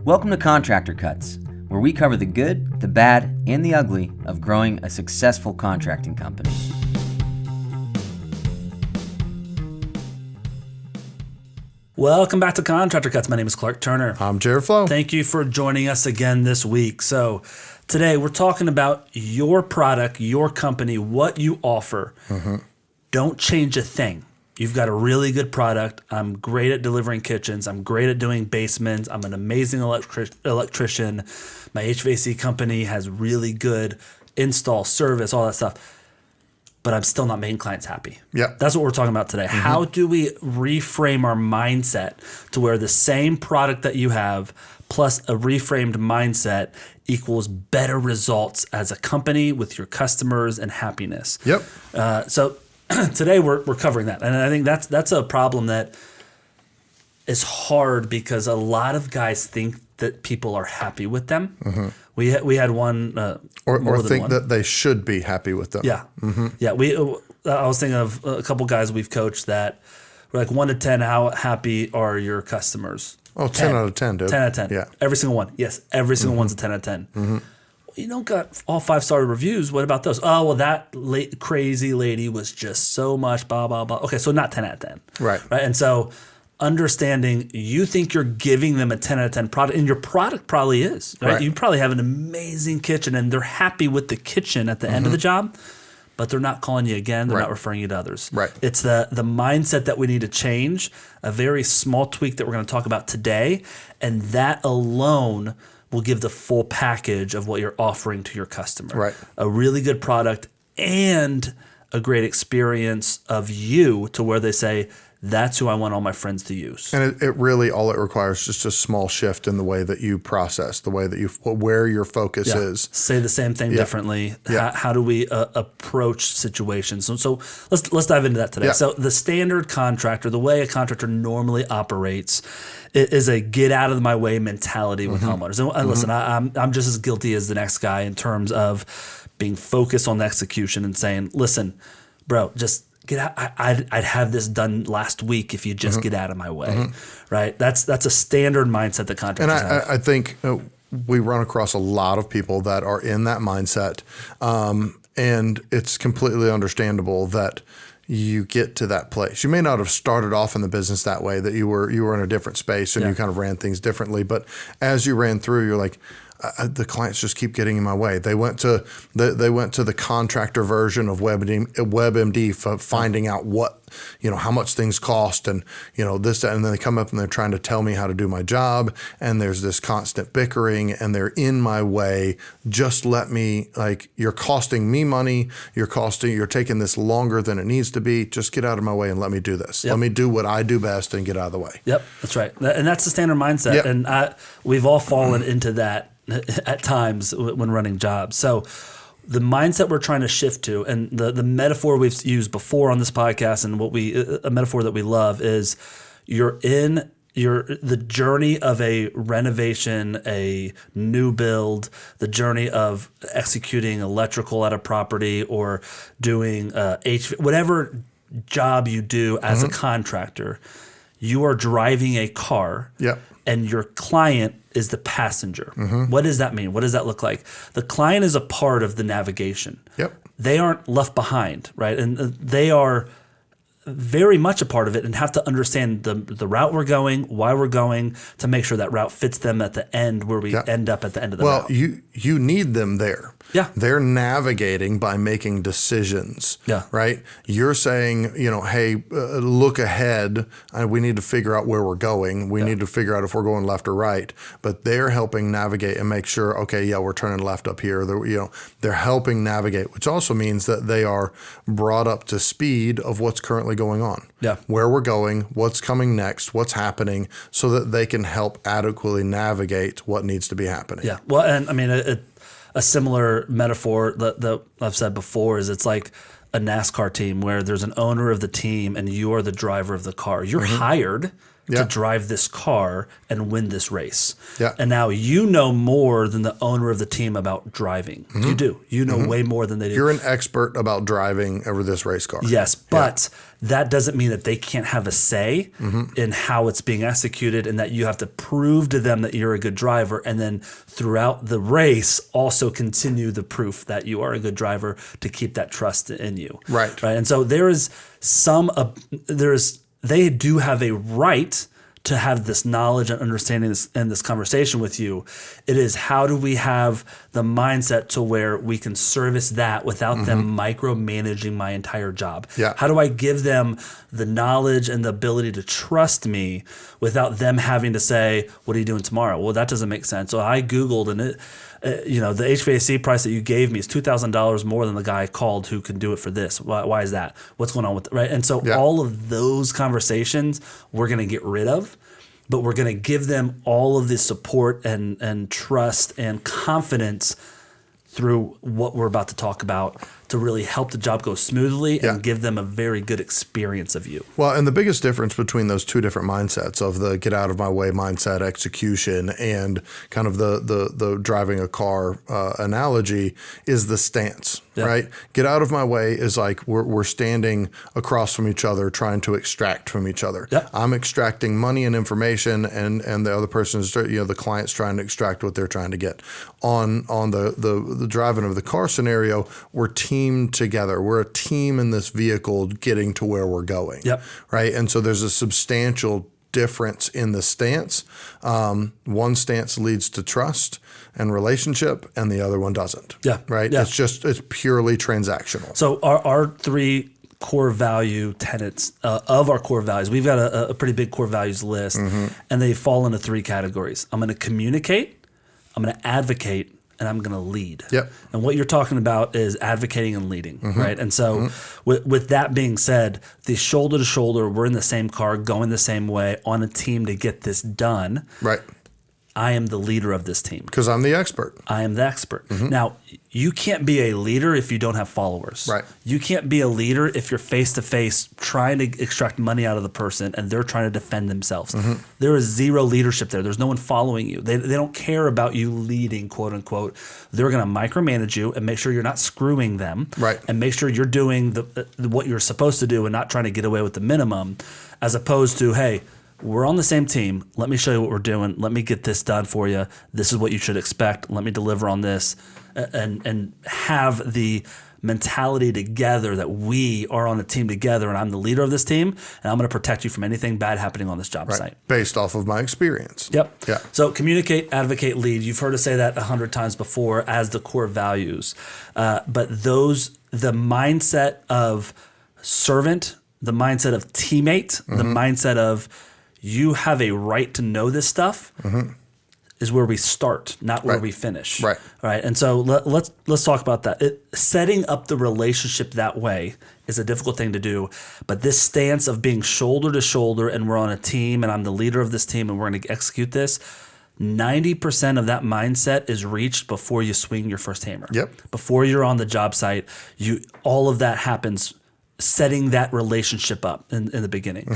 Welcome to Contractor Cuts, where we cover the good, the bad, and the ugly of growing a successful contracting company. Welcome back to Contractor Cuts. My name is Clark Turner. I'm Jared Flo. Thank you for joining us again this week. So today we're talking about your product, your company, what you offer. Don't change a thing. You've got a really good product. I'm great at delivering kitchens. I'm great at doing basements. I'm an amazing electrician. My HVAC company has really good install, service, all that stuff. But I'm still not making clients happy. Yep. That's what we're talking about today. How do we reframe our mindset to where the same product that you have plus a reframed mindset equals better results as a company with your customers and happiness? Yep. So today we're covering that. And I think that's a problem that is hard because a lot of guys think that people are happy with them. We had one Or think one. that they should be happy with them. Yeah. Yeah. I was thinking of a couple guys we've coached that were like 1 to 10, how happy are your customers? Oh, 10 out of 10, dude. 10 out of 10. Yeah. Every single one. Yes. Every single one's a 10 out of 10. You don't got all 5-star reviews. What about those? Oh, well, that crazy lady was just so much blah, blah, blah. Okay. So not 10 out of 10. Right. And so understanding you think you're giving them a 10 out of 10 product, and your product probably is, right? You probably have an amazing kitchen and they're happy with the kitchen at the end of the job, but they're not calling you again. They're not referring you to others. Right. It's the mindset that we need to change, a very small tweak that we're going to talk about today. And that alone will give the full package of what you're offering to your customer. Right. A really good product and a great experience of you to where they say, that's who I want all my friends to use. And it really, all it requires is just a small shift in the way that you process, the way that where your focus is. Say the same thing differently. How do we approach situations? So let's dive into that today. So the standard contractor, the way a contractor normally operates, is a get out of my way mentality with homeowners. And listen, I'm just as guilty as the next guy in terms of being focused on the execution and saying, listen, bro, just get out. I'd have this done last week if you just get out of my way, right? That's a standard mindset that contractors have. And I think we run across a lot of people that are in that mindset, and it's completely understandable that you get to that place. You may not have started off in the business that way, that you were in a different space and you kind of ran things differently, but as you ran through, you're like, the clients just keep getting in my way. They went to the contractor version of WebMD for finding out what, how much things cost and, this, that, and then they come up and they're trying to tell me how to do my job. And there's this constant bickering and they're in my way. Just let me, you're costing me money. You're taking this longer than it needs to be. Just get out of my way and let me do this. Let me do what I do best and get out of the way. Yep, that's right. And that's the standard mindset. And we've all fallen into that at times when running jobs. So the mindset we're trying to shift to, and the metaphor we've used before on this podcast, and a metaphor that we love is the journey of a renovation, a new build, the journey of executing electrical at a property or doing whatever job you do as a contractor. You are driving a car. Yep. And your client is the passenger. What does that mean? What does that look like? The client is a part of the navigation. Yep. They aren't left behind, right? And they are very much a part of it and have to understand the route we're going, why we're going, to make sure that route fits them at the end where we end up at the end of the route. Well, you need them there. Yeah. They're navigating by making decisions. Yeah. Right? You're saying, hey, look ahead. We need to figure out where we're going. We need to figure out if we're going left or right. But they're helping navigate and make sure, okay, we're turning left up here. They're helping navigate, which also means that they are brought up to speed of what's currently going on. Yeah. Where we're going, what's coming next, what's happening, so that they can help adequately navigate what needs to be happening. Yeah. Well, and I mean, a similar metaphor that I've said before is it's like a NASCAR team where there's an owner of the team and you are the driver of the car. You're hired to drive this car and win this race. Yeah. And now you know more than the owner of the team about driving. You do. You know way more than they do. You're an expert about driving over this race car. Yes, but that doesn't mean that they can't have a say in how it's being executed, and that you have to prove to them that you're a good driver, and then throughout the race also continue the proof that you are a good driver to keep that trust in you. Right. And so they do have a right to have this knowledge and understanding and this conversation with you. It is, how do we have the mindset to where we can service that without them micromanaging my entire job? Yeah. How do I give them the knowledge and the ability to trust me without them having to say, what are you doing tomorrow? Well, that doesn't make sense. So I Googled, and the HVAC price that you gave me is $2,000 more than the guy called who can do it for this. Why is that? What's going on with it? Right? And so all of those conversations we're going to get rid of, but we're going to give them all of the support and trust and confidence through what we're about to talk about to really help the job go smoothly and give them a very good experience of you. Well, and the biggest difference between those two different mindsets of the get out of my way mindset execution and kind of the driving a car analogy is the stance, right? Get out of my way is like we're standing across from each other trying to extract from each other. I'm extracting money and information, and the other person is, the client's trying to extract what they're trying to get. On the driving of the car scenario, we're teamed together. We're a team in this vehicle getting to where we're going. Right. And so there's a substantial difference in the stance. One stance leads to trust and relationship, and the other one doesn't. Right. It's purely transactional. So our three core value tenets of our core values, we've got a pretty big core values list, and they fall into three categories. I'm going to communicate, I'm going to advocate, and I'm going to lead. And what you're talking about is advocating and leading, right? And so with that being said, the shoulder to shoulder, we're in the same car, going the same way on a team to get this done. Right. I am the leader of this team. Because I'm the expert. I am the expert. Now, you can't be a leader if you don't have followers. Right. You can't be a leader if you're face-to-face trying to extract money out of the person and they're trying to defend themselves. There is zero leadership there. There's no one following you. They don't care about you leading, quote unquote. They're going to micromanage you and make sure you're not screwing them. Right. And make sure you're doing what you're supposed to do and not trying to get away with the minimum, as opposed to, hey, we're on the same team. Let me show you what we're doing. Let me get this done for you. This is what you should expect. Let me deliver on this, and have the mentality together that we are on a team together, and I'm the leader of this team, and I'm going to protect you from anything bad happening on this job site. Based off of my experience. So communicate, advocate, lead. You've heard us say that 100 times before as the core values. But the mindset of servant, the mindset of teammate, the mindset of you have a right to know this stuff is where we start, not where we finish. Right. And so let's talk about that. Setting up the relationship that way is a difficult thing to do, but this stance of being shoulder to shoulder and we're on a team and I'm the leader of this team and we're going to execute this, 90% of that mindset is reached before you swing your first hammer. Before you're on the job site, all of that happens setting that relationship up in the beginning.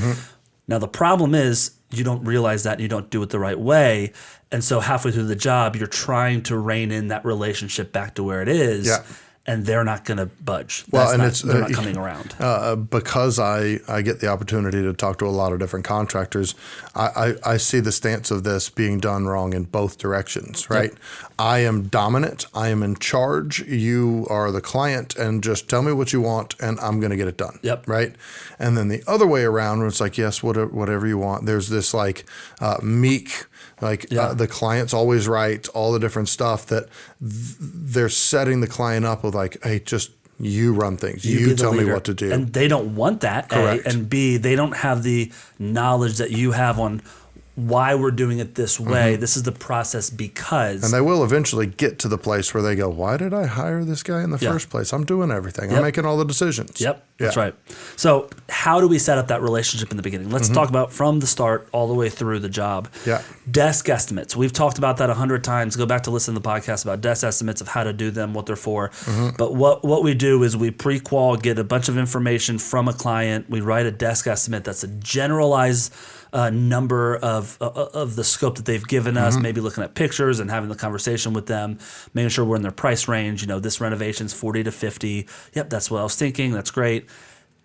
Now, the problem is you don't realize that and you don't do it the right way. And so halfway through the job, you're trying to rein in that relationship back to where it is. And they're not going to budge. They're not coming around. Because I get the opportunity to talk to a lot of different contractors, I see the stance of this being done wrong in both directions, right? I am dominant. I am in charge. You are the client, and just tell me what you want, and I'm going to get it done, right? And then the other way around, where it's like, yes, whatever you want. There's this meek, the client's always right, all the different stuff that they're setting the client up with like, hey, just you run things. You tell me what to do. And they don't want that, Correct. A, and B, they don't have the knowledge that you have on why we're doing it this way. This is the process because. And they will eventually get to the place where they go, why did I hire this guy in the first place? I'm doing everything. I'm making all the decisions. That's right. So how do we set up that relationship in the beginning? Let's talk about from the start all the way through the job. Desk estimates. We've talked about that 100 times. Go back to listen to the podcast about desk estimates of how to do them, what they're for. But what we do is we pre-qual, get a bunch of information from a client. We write a desk estimate that's a generalized number of the scope that they've given us, maybe looking at pictures and having the conversation with them, making sure we're in their price range. This renovation's 40 to 50. Yep, that's what I was thinking. That's great.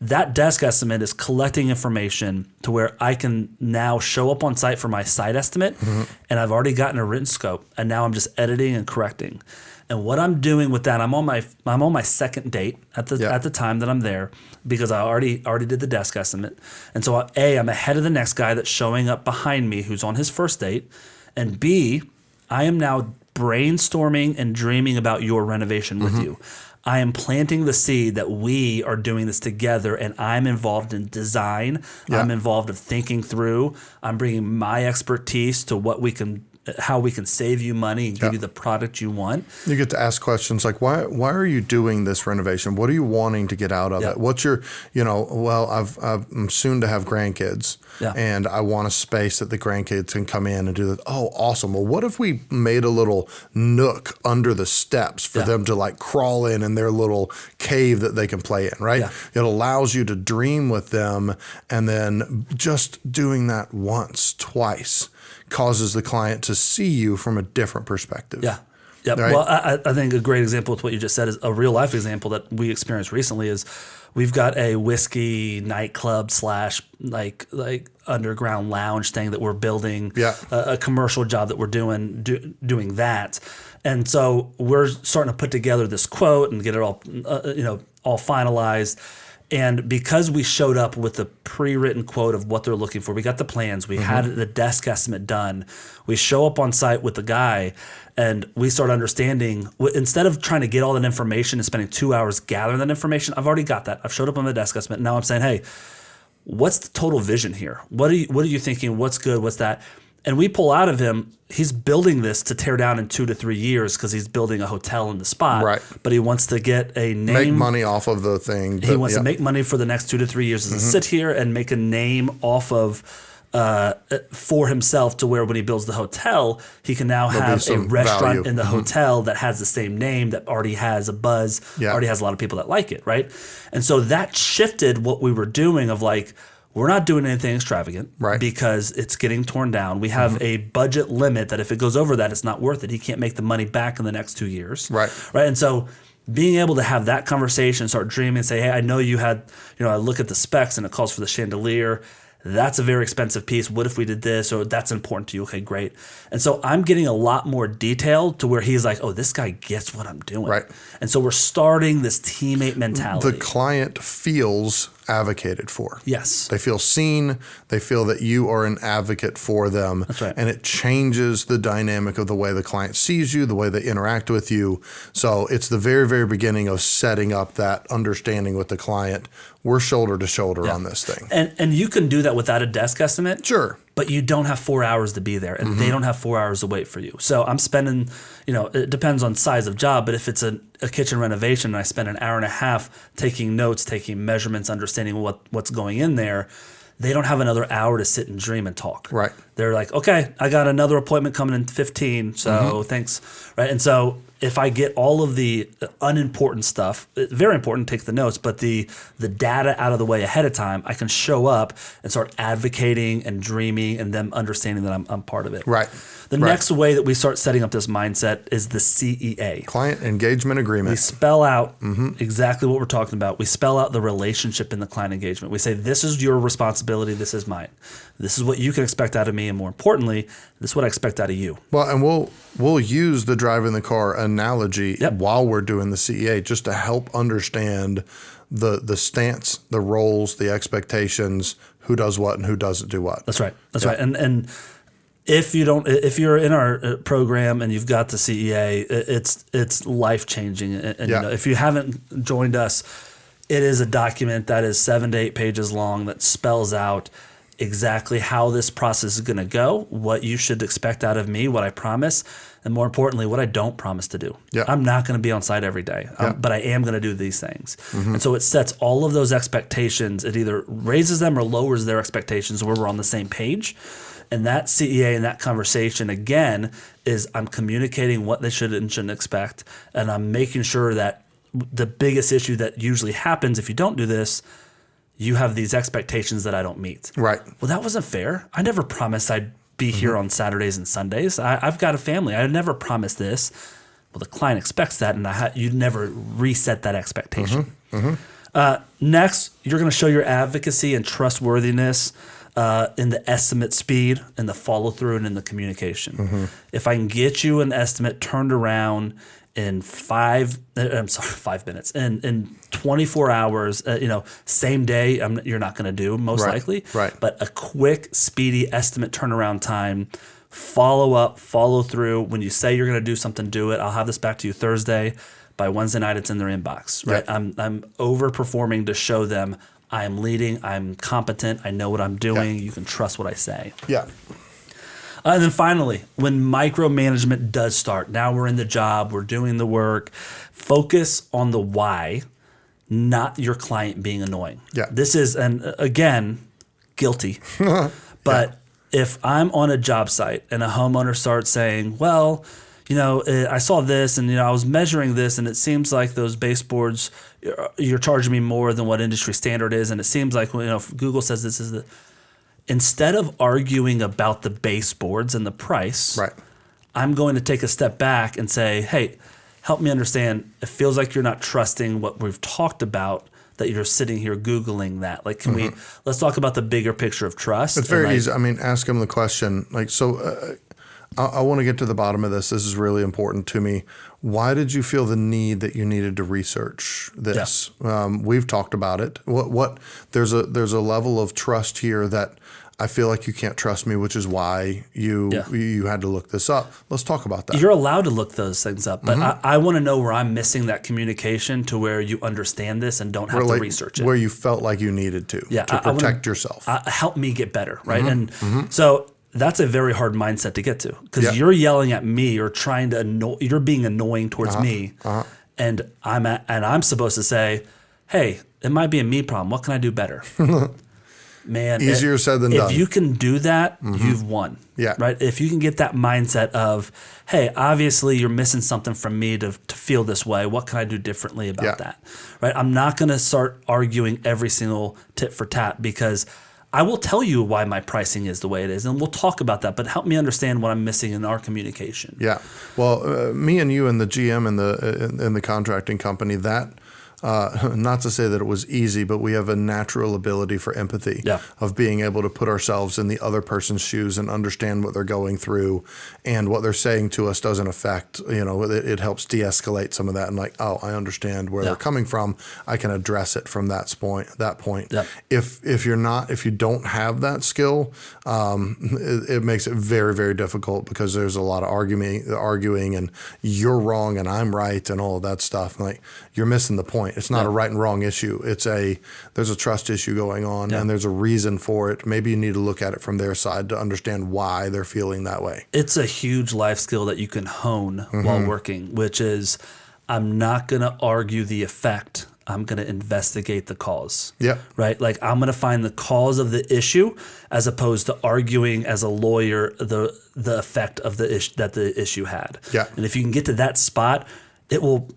That desk estimate is collecting information to where I can now show up on site for my site estimate, and I've already gotten a written scope, and now I'm just editing and correcting. And what I'm doing with that, I'm on my second date at the time that I'm there, because I already did the desk estimate. And so I'm ahead of the next guy that's showing up behind me who's on his first date, and B, I am now brainstorming and dreaming about your renovation with you. I am planting the seed that we are doing this together, and I'm involved in design. Yeah. I'm involved in thinking through. I'm bringing my expertise to how we can save you money and give you the product you want. You get to ask questions like, why are you doing this renovation? What are you wanting to get out of it? What's your, I'm soon to have grandkids, and I want a space that the grandkids can come in and do that. Oh, awesome. Well, what if we made a little nook under the steps for them to like crawl in their little cave that they can play in, right? Yeah. It allows you to dream with them, and then just doing that once, twice, causes the client to see you from a different perspective. Yeah. Yep. Right? Well, I think a great example with what you just said is a real life example that we experienced recently is we've got a whiskey nightclub / like underground lounge thing that we're building, a commercial job that we're doing that. And so we're starting to put together this quote and get it all, all finalized. And because we showed up with the pre-written quote of what they're looking for, we got the plans, we had the desk estimate done, we show up on site with the guy, and we start understanding, instead of trying to get all that information and spending 2 hours gathering that information, I've already got that. I've showed up on the desk estimate. Now I'm saying, hey, what's the total vision here? What are you thinking? What's good? What's that? And we pull out of him, he's building this to tear down in 2 to 3 years because he's building a hotel in the spot. Right. But he wants to get a name. Make money off of the thing. He wants to make money for the next 2 to 3 years. Sit here and make a name off of for himself, to where when he builds the hotel, he can now have a restaurant in the hotel that has the same name, that already has a buzz, already has a lot of people that like it, right? And so that shifted what we were doing of like, we're not doing anything extravagant because it's getting torn down. We have a budget limit that if it goes over that, it's not worth it. He can't make the money back in the next 2 years. Right. And so being able to have that conversation, start dreaming and say, hey, I know you had, I look at the specs and it calls for the chandelier. That's a very expensive piece. What if we did this? Or that's important to you. Okay, great. And so I'm getting a lot more detail to where he's like, oh, this guy gets what I'm doing. Right. And so we're starting this teammate mentality. The client feels advocated for. Yes. They feel seen. They feel that you are an advocate for them. That's right. And it changes the dynamic of the way the client sees you, the way they interact with you. So it's the very, very beginning of setting up that understanding with the client. We're shoulder to shoulder on this thing. And you can do that without a desk estimate. Sure. But you don't have 4 hours to be there, and they don't have 4 hours to wait for you. So I'm spending, it depends on size of job, but if it's a kitchen renovation and I spend an hour and a half taking notes, taking measurements, understanding what's going in there, they don't have another hour to sit and dream and talk. Right. They're like, okay, I got another appointment coming in 15, so thanks. Right. And so if I get all of the unimportant stuff, very important, take the notes, but the data out of the way ahead of time, I can show up and start advocating and dreaming and them understanding that I'm part of it. Right. The next way that we start setting up this mindset is the CEA. Client Engagement Agreement. We spell out exactly what we're talking about. We spell out the relationship in the client engagement. We say, this is your responsibility, this is mine. This is what you can expect out of me, and more importantly, this is what I expect out of you. Well, and we'll use the drive in the car analogy while we're doing the CEA just to help understand the stance, the roles, the expectations, who does what and who doesn't do what. That's right. That's right. And if you're in our program and you've got the CEA, it's life changing. And if you haven't joined us, it is a document that is 7 to 8 pages long that spells out exactly how this process is going to go, what you should expect out of me, what I promise, and more importantly, what I don't promise to do. Yeah. I'm not going to be on site every day, but I am going to do these things. And so it sets all of those expectations. It either raises them or lowers their expectations where we're on the same page. And that CEA and that conversation, again, is I'm communicating what they should and shouldn't expect, and I'm making sure that the biggest issue that usually happens if you don't do this you have these expectations that I don't meet. Right. Well, that wasn't fair. I never promised I'd be here on Saturdays and Sundays. I've got a family. I never promised this. Well, the client expects that, and you never reset that expectation. Next, you're going to show your advocacy and trustworthiness in the estimate speed, and the follow through, and in the communication. If I can get you an estimate turned around in 5 minutes, in 24 hours, same day, you're not going to do most likely. Right. But a quick, speedy estimate turnaround time. Follow up, follow through. When you say you're going to do something, do it. I'll have this back to you Thursday. By Wednesday night, it's in their inbox. Right? Yep. I'm overperforming to show them I'm leading. I'm competent. I know what I'm doing. Yep. You can trust what I say. Yeah. And then finally, when micromanagement does start, now we're in the job, we're doing the work. Focus on the why, not your client being annoying. Yeah. This is, and again, guilty, but if I'm on a job site and a homeowner starts saying, well, I saw this and, I was measuring this and it seems like those baseboards, you're charging me more than what industry standard is. And it seems like, if Google says this is instead of arguing about the baseboards and the price, Right. I'm going to take a step back and say, hey, help me understand. It feels like you're not trusting what we've talked about, that you're sitting here Googling that. Like, let's talk about the bigger picture of trust. It's very easy. I mean, ask them the question. I want to get to the bottom of this. This is really important to me. Why did you feel the need that you needed to research this? Yeah. We've talked about it. There's a level of trust here that I feel like you can't trust me, which is why you had to look this up. Let's talk about that. You're allowed to look those things up, but I want to know where I'm missing that communication to where you understand this and don't have to research it. Where you felt like you needed to protect yourself. Help me get better, right? And so that's a very hard mindset to get to, because you're yelling at me or trying to you're being annoying towards me, and I'm supposed to say, hey, it might be a me problem. What can I do better? Man, easier said than done. If you can do that, you've won. Yeah. Right. If you can get that mindset of, hey, obviously you're missing something from me to feel this way. What can I do differently about that? Right. I'm not going to start arguing every single tit for tat, because I will tell you why my pricing is the way it is, and we'll talk about that. But help me understand what I'm missing in our communication. Yeah. Well, me and you and the GM in the contracting company, that. Not to say that it was easy, but we have a natural ability for empathy of being able to put ourselves in the other person's shoes and understand what they're going through, and what they're saying to us doesn't affect, it helps de-escalate some of that, and I understand where they're coming from. I can address it from that point. Yep. If you don't have that skill, it makes it very, very difficult, because there's a lot of arguing and you're wrong and I'm right and all of that stuff. You're missing the point. It's not a right and wrong issue. There's a trust issue going on, and there's a reason for it. Maybe you need to look at it from their side to understand why they're feeling that way. It's a huge life skill that you can hone while working, which is, I'm not going to argue the effect. I'm going to investigate the cause. Yeah. Right? I'm going to find the cause of the issue, as opposed to arguing as a lawyer the effect of the issue that the issue had. Yeah. And if you can get to that spot, it will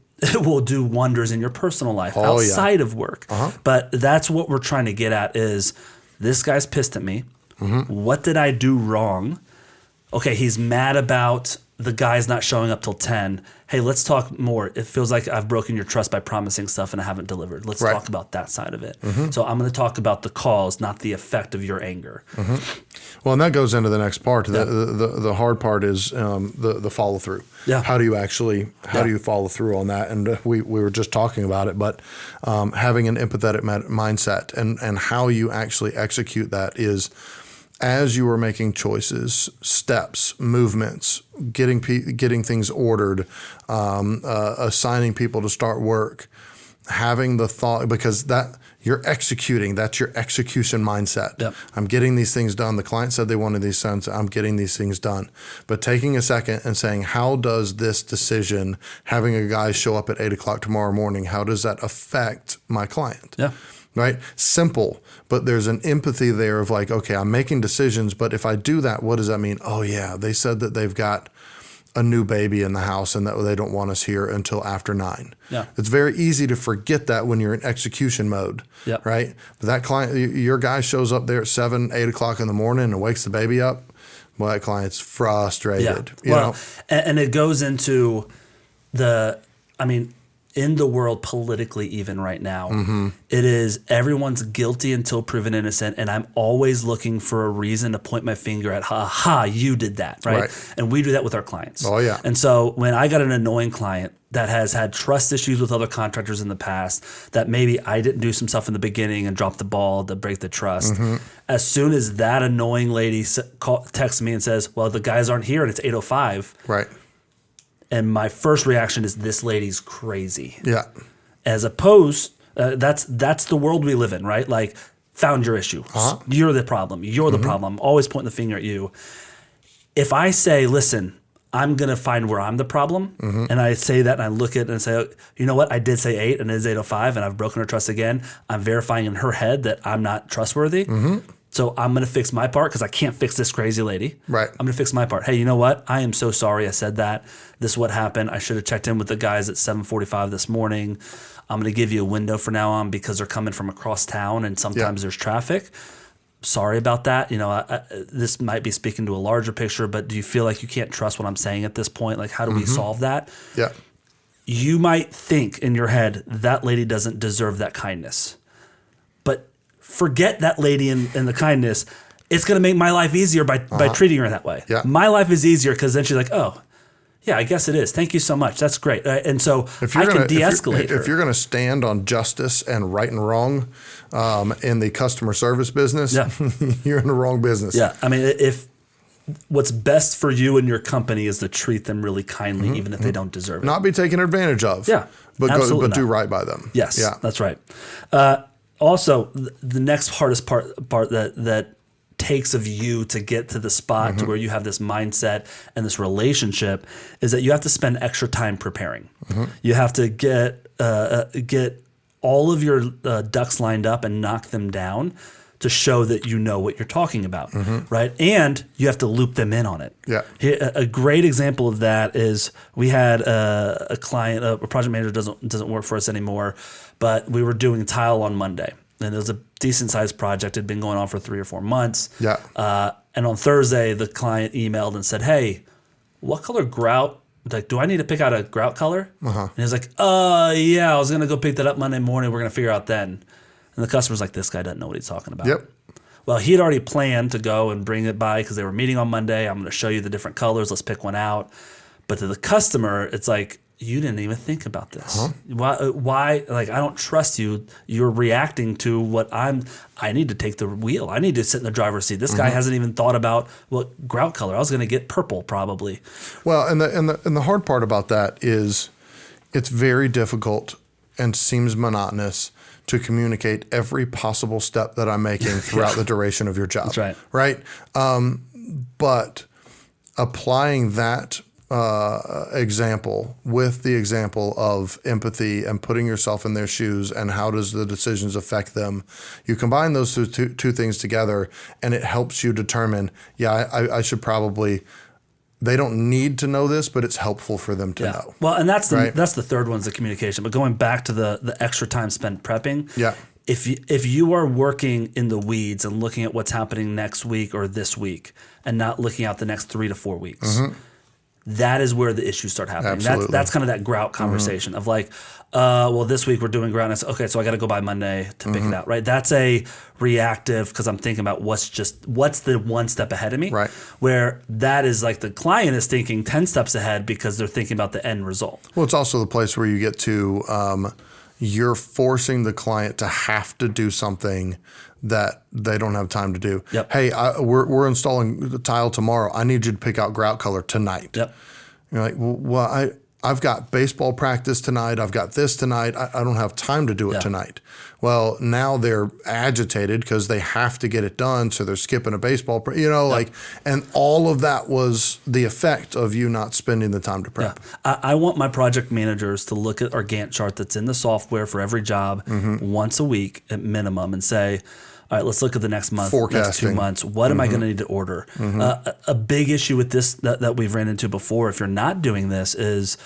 do wonders in your personal life outside of work. But that's what we're trying to get at is, this guy's pissed at me. What did I do wrong? Okay, he's mad about the guy's not showing up till 10. Hey, let's talk more. It feels like I've broken your trust by promising stuff and I haven't delivered. Let's talk about that side of it. So I'm going to talk about the cause, not the effect of your anger. Well, and that goes into the next part. The hard part is the follow through. Yeah. How do you follow through on that? And we were just talking about it, but having an empathetic mindset and how you actually execute that is, as you are making choices, steps, movements, getting things ordered, assigning people to start work, having the thought, because you're executing, that's your execution mindset. Yep. I'm getting these things done. The client said they wanted these things. I'm getting these things done. But taking a second and saying, how does this decision, having a guy show up at 8 o'clock tomorrow morning, how does that affect my client? Yeah. Right? Simple, but there's an empathy there of okay, I'm making decisions, but if I do that, what does that mean? Oh yeah, they said that they've got a new baby in the house and that they don't want us here until after 9. Yeah. It's very easy to forget that when you're in execution mode, Yep. right? But that client, your guy shows up there at 7, 8 o'clock in the morning and wakes the baby up. Well, that client's frustrated. You know? And it goes into in the world politically, even right now, it is everyone's guilty until proven innocent. And I'm always looking for a reason to point my finger at, you did that, right? And we do that with our clients. Oh, yeah. And so when I got an annoying client that has had trust issues with other contractors in the past, that maybe I didn't do some stuff in the beginning and drop the ball to break the trust. As soon as that annoying lady texts me and says, well, the guys aren't here and it's 8:05. Right. And my first reaction is, this lady's crazy. Yeah. As opposed, that's the world we live in, right? Like, found your issue. You're the problem. You're the problem. I'm always pointing the finger at you. If I say, listen, I'm going to find where I'm the problem, and I say that and I look at it and say, oh, you know what? I did say 8 and it is 8:05 and I've broken her trust again. I'm verifying in her head that I'm not trustworthy. So I'm going to fix my part because I can't fix this crazy lady. Right. I'm going to fix my part. Hey, you know what? I am so sorry I said that. This is what happened. I should have checked in with the guys at 7:45 this morning. I'm going to give you a window from now on because they're coming from across town and sometimes there's traffic. Sorry about that. You know, this might be speaking to a larger picture, but do you feel like you can't trust what I'm saying at this point? Like, how do we solve that? Yeah. You might think in your head, that lady doesn't deserve that kindness. But forget that lady and the kindness. It's going to make my life easier by treating her that way. Yeah. My life is easier because then she's like, oh, yeah, I guess it is. Thank you so much. That's great. And so I can de-escalate her. If you're going to stand on justice and right and wrong in the customer service business, you're in the wrong business. Yeah. I mean, if what's best for you and your company is to treat them really kindly, even if they don't deserve it. Not be taken advantage of. Yeah. But do right by them. Yes. Yeah. That's right. Also, the next hardest part that takes of you to get to the spot to where you have this mindset and this relationship is that you have to spend extra time preparing. You have to get all of your ducks lined up and knock them down to show that you know what you're talking about, right? And you have to loop them in on it. Yeah. A great example of that is we had a client, a project manager doesn't work for us anymore, but we were doing tile on Monday. And it was a decent sized project. It had been going on for 3 or 4 months. Yeah. And on Thursday, the client emailed and said, hey, what color grout? Like, do I need to pick out a grout color? And he was like, yeah, I was going to go pick that up Monday morning. We're going to figure out then. And the customer's like, this guy doesn't know what he's talking about. Yep. Well, he had already planned to go and bring it by because they were meeting on Monday. I'm going to show you the different colors. Let's pick one out. But to the customer, it's like, you didn't even think about this. Why? Like, I don't trust you. You're reacting to what I need to take the wheel. I need to sit in the driver's seat. This guy hasn't even thought about what grout color. I was going to get purple probably. Well, and the hard part about that is it's very difficult and seems monotonous to communicate every possible step that I'm making throughout the duration of your job. That's right. Right? But applying that example with the example of empathy and putting yourself in their shoes and how does the decisions affect them, you combine those two things together and it helps you determine, I should probably, they don't need to know this, but it's helpful for them to know. Well, and that's the third one's the communication. But going back to the extra time spent prepping, if you are working in the weeds and looking at what's happening next week or this week and not looking out the next 3 to 4 weeks, that is where the issues start happening. That's kind of that grout conversation of like, well, this week we're doing grout. Okay, so I got to go by Monday to pick it out, right? That's a reactive because I'm thinking about what's the one step ahead of me, right? Where that is like the client is thinking 10 steps ahead because they're thinking about the end result. Well, it's also the place where you get to you're forcing the client to have to do something that they don't have time to do. Yep. Hey, we're installing the tile tomorrow. I need you to pick out grout color tonight. Yep. You're like, well, I've got baseball practice tonight. I've got this tonight. I don't have time to do it tonight. Well, now they're agitated because they have to get it done. So they're skipping a baseball, and all of that was the effect of you not spending the time to prep. Yeah. I want my project managers to look at our Gantt chart that's in the software for every job once a week at minimum and say, all right, let's look at the next month, next 2 Forecasting. months. What am I going to need to order? A big issue with this that we've ran into before, if you're not doing this, is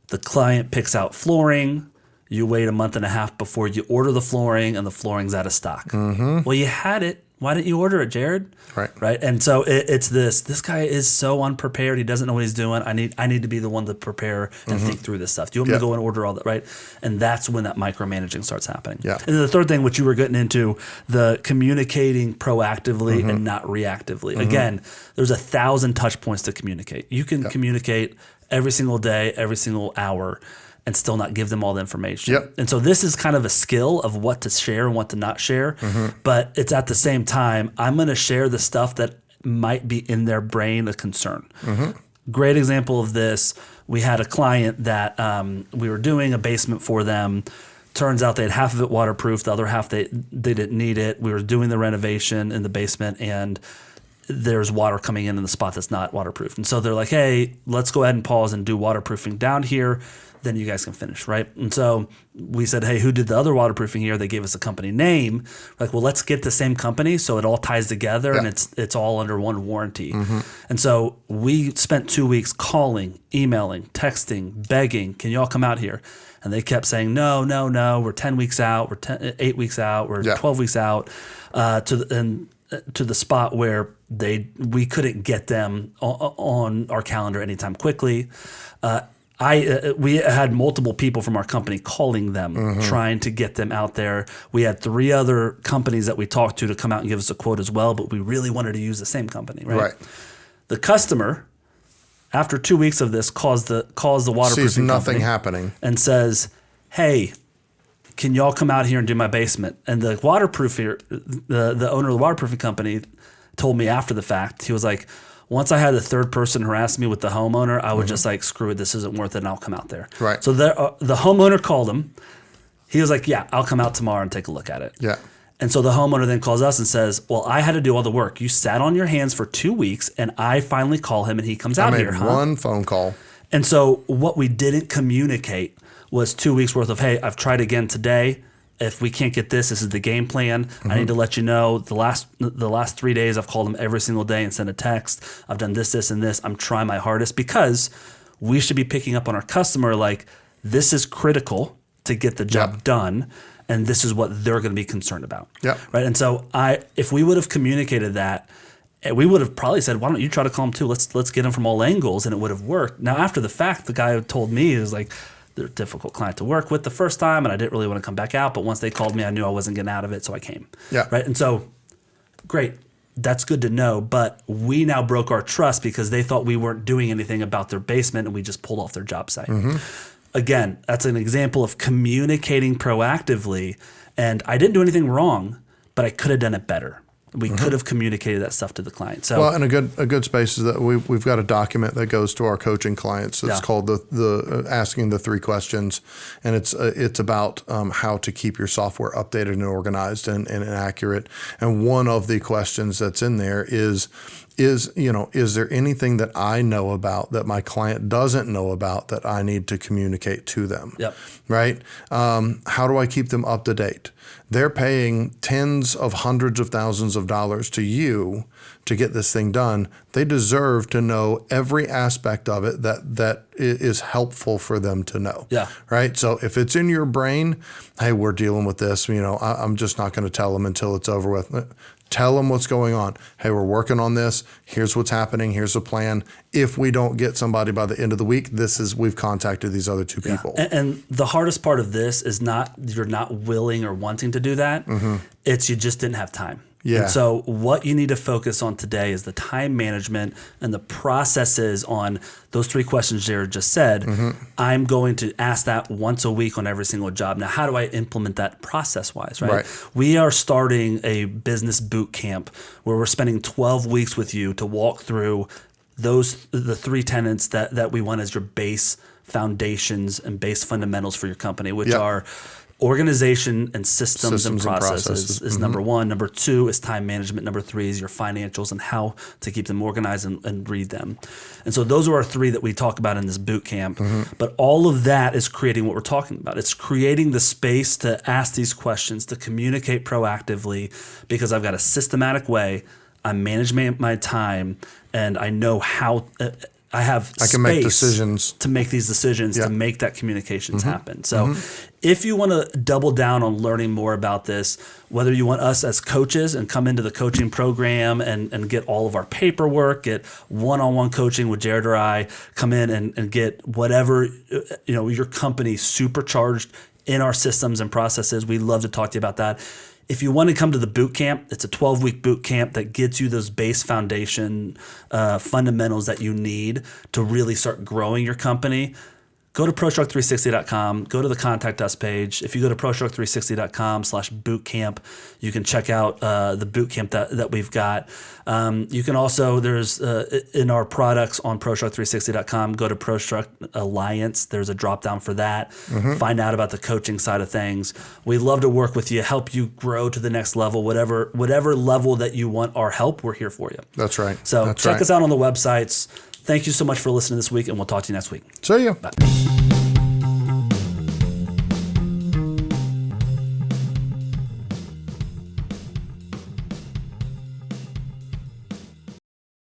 the client picks out flooring. You wait a month and a half before you order the flooring, and the flooring's out of stock. Well, you had it. Why didn't you order it, Jared? Right. And so it's this guy is so unprepared. He doesn't know what he's doing. I need to be the one to prepare and think through this stuff. Do you want me to go and order all that? Right. And that's when that micromanaging starts happening. Yeah. And then the third thing, which you were getting into, the communicating proactively and not reactively. Again, there's 1,000 touch points to communicate. You can communicate every single day, every single hour, and still not give them all the information. Yep. And so this is kind of a skill of what to share and what to not share. But it's at the same time, I'm going to share the stuff that might be in their brain a concern. Great example of this. We had a client that we were doing a basement for them. Turns out they had half of it waterproof. The other half, they didn't need it. We were doing the renovation in the basement, and there's water coming in the spot that's not waterproof. And so they're like, hey, let's go ahead and pause and do waterproofing down here. Then you guys can finish, right? And so we said, hey, who did the other waterproofing here? They gave us a company name. We're like, well, let's get the same company so it all ties together and it's all under one warranty. And so we spent 2 weeks calling, emailing, texting, begging, can you all come out here? And they kept saying, no, we're 10 weeks out, we're 8 weeks out, we're 12 weeks out, to the spot where we couldn't get them on our calendar anytime quickly. We had multiple people from our company calling them, trying to get them out there. We had 3 other companies that we talked to come out and give us a quote as well, but we really wanted to use the same company, right? The customer, after 2 weeks of this, calls the waterproofing Sees nothing company happening and says, hey, can y'all come out here and do my basement? And the waterproofer, the owner of the waterproofing company told me after the fact, he was like, once I had the third person harass me with the homeowner, I was just like, screw it, this isn't worth it, and I'll come out there. Right. So the homeowner called him. He was like, yeah, I'll come out tomorrow and take a look at it. Yeah. And so the homeowner then calls us and says, well, I had to do all the work. You sat on your hands for 2 weeks, and I finally call him, and he comes out here. One phone call. And so what we didn't communicate was 2 weeks worth of, hey, I've tried again today. If we can't get this is the game plan. I need to let you know the last 3 days I've called them every single day and sent a text. I've done this, and this. I'm trying my hardest because we should be picking up on our customer like this is critical to get the job done, and this is what they're going to be concerned about. Right. And so if we would have communicated that, we would have probably said, why don't you try to call them too? Let's get them from all angles, and it would have worked. Now after the fact, the guy told me, he was like, they're a difficult client to work with the first time, and I didn't really want to come back out. But once they called me, I knew I wasn't getting out of it, so I came. Right. And so, great. That's good to know. But we now broke our trust because they thought we weren't doing anything about their basement, and we just pulled off their job site. Again, that's an example of communicating proactively. And I didn't do anything wrong, but I could have done it better. We could have communicated that stuff to the client. So, well, and a good space is that we've got a document that goes to our coaching clients. It's called the asking the 3 questions, and it's about how to keep your software updated and organized and accurate. And one of the questions that's in there is there anything that I know about that my client doesn't know about that I need to communicate to them? Right? How do I keep them up to date? They're paying tens of hundreds of thousands of dollars to you to get this thing done. They deserve to know every aspect of it that is helpful for them to know. Right? So if it's in your brain, hey, we're dealing with this, I'm just not going to tell them until it's over with. Tell them what's going on. Hey, we're working on this. Here's what's happening. Here's the plan. If we don't get somebody by the end of the week, we've contacted these other 2 people. And the hardest part of this is not you're not willing or wanting to do that. It's you just didn't have time. And so what you need to focus on today is the time management and the processes on those 3 questions Jared just said. I'm going to ask that once a week on every single job. Now, how do I implement that process-wise, right? We are starting a business boot camp where we're spending 12 weeks with you to walk through the 3 tenets that we want as your base foundations and base fundamentals for your company, which are organization and systems and processes is number one. Number two is time management. Number three is your financials and how to keep them organized and read them. And so those are our three that we talk about in this boot camp. But all of that is creating what we're talking about. It's creating the space to ask these questions, to communicate proactively, because I've got a systematic way. I'm managing my time, and I know how I can make decisions to make these decisions, to make that communications happen. So if you want to double down on learning more about this, whether you want us as coaches and come into the coaching program and get all of our paperwork, get one-on-one coaching with Jared or I, come in and get whatever, your company supercharged in our systems and processes, we'd love to talk to you about that. If you want to come to the boot camp, it's a 12-week boot camp that gets you those base foundation fundamentals that you need to really start growing your company. Go to ProStroke360.com, go to the Contact Us page. If you go to ProStroke360.com/bootcamp, you can check out the bootcamp that we've got. You can also, there's in our products on ProStroke360.com, go to ProStroke Alliance. There's a drop down for that. Find out about the coaching side of things. We'd love to work with you, help you grow to the next level, whatever level that you want our help, we're here for you. That's right. So check us out on the websites. Thank you so much for listening this week, and we'll talk to you next week. See you. Bye.